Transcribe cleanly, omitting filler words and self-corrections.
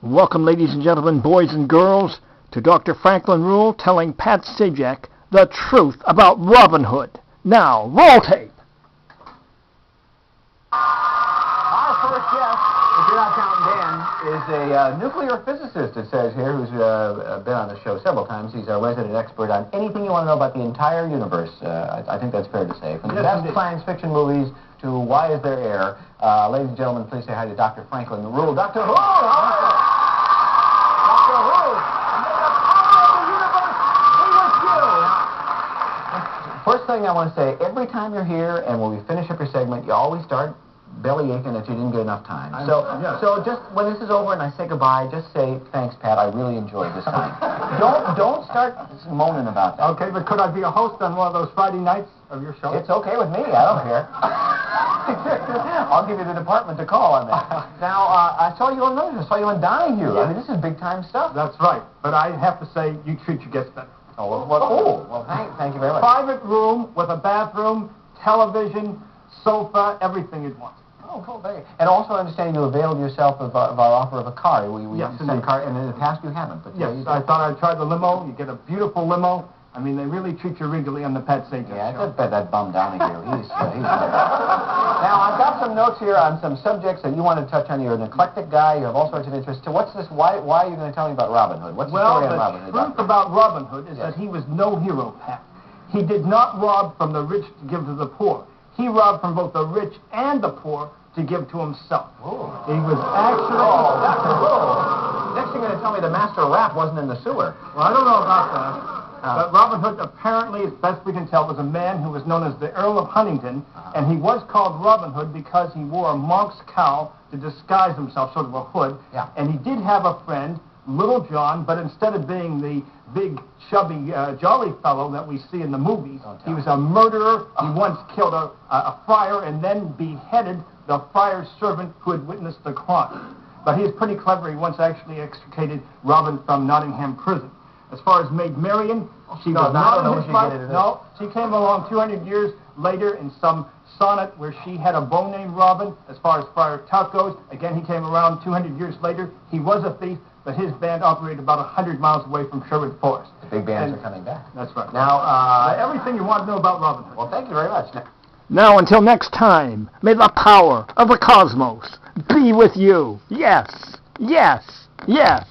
Welcome, ladies and gentlemen, boys and girls, to Dr. Franklin Ruehl telling Pat Sajak the truth about Robin Hood. Now, roll tape. Our first guest, if you're not counting Dan, is a nuclear physicist, it says here, who's been on the show several times. He's a resident expert on anything you want to know about the entire universe. I think that's fair to say. From the best science fiction movies to Why Is There Air? Ladies and gentlemen, please say hi to Dr. Franklin Ruehl. Dr. Ruehl! Dr. Ruehl! May the power of the universe be with you! First thing I want to say, every time you're here and when we finish up your segment, you always start belly aching that you didn't get enough time. So just when this is over and I say goodbye, just say, thanks, Pat, I really enjoyed this time. Don't start moaning about that. Okay, but could I be a host on one of those Friday nights of your show? It's okay with me. I don't care. I'll give you the department to call on that. Now, I saw you on News. I saw you on Donahue. Yeah. I mean, this is big-time stuff. That's right. But I have to say, you treat your guests better. Oh, well, thank you very much. Private room with a bathroom, television, sofa, everything you'd want. Oh, cool. And also, I understand you availed yourself of our offer of a car. We Yes, sent a car, and in the past you haven't. But yes, I thought I'd try the limo. You get a beautiful limo. I mean, they really treat you regally on the Pat Sajak Show. Yeah, I bet that bum Donahue. He's Now, I've got some notes here on some subjects that you want to touch on. You're an eclectic guy. You have all sorts of interests. So what's this? Why are you going to tell me about Robin Hood? What's the story on Robin Hood? Well, the truth about Robin Hood is that he was no hero, Pat. He did not rob from the rich to give to the poor. He robbed from both the rich and the poor to give to himself. Ooh. He was actually... Oh, Dr. Ruehl. Next thing you're going to tell me the master rap wasn't in the sewer. Well, I don't know about that. But Robin Hood, apparently, as best we can tell, was a man who was known as the Earl of Huntingdon, and he was called Robin Hood because he wore a monk's cowl to disguise himself, sort of a hood. Yeah. And he did have a friend, Little John, but instead of being the big, chubby, jolly fellow that we see in the movies, he was a murderer. He once killed a friar and then beheaded the friar's servant who had witnessed the crime. But he is pretty clever. He once actually extricated Robin from Nottingham prison. As far as Maid Marian, she was not in his life. No, she came along 200 years later in some sonnet where she had a beau named Robin. As far as Friar Tuck goes, again, he came around 200 years later. He was a thief, but his band operated about 100 miles away from Sherwood Forest. The big bands are coming back. That's right. Now, everything you want to know about Robin Hood. well, thank you very much. Now, until next time, may the power of the cosmos be with you. Yes, yes, yes.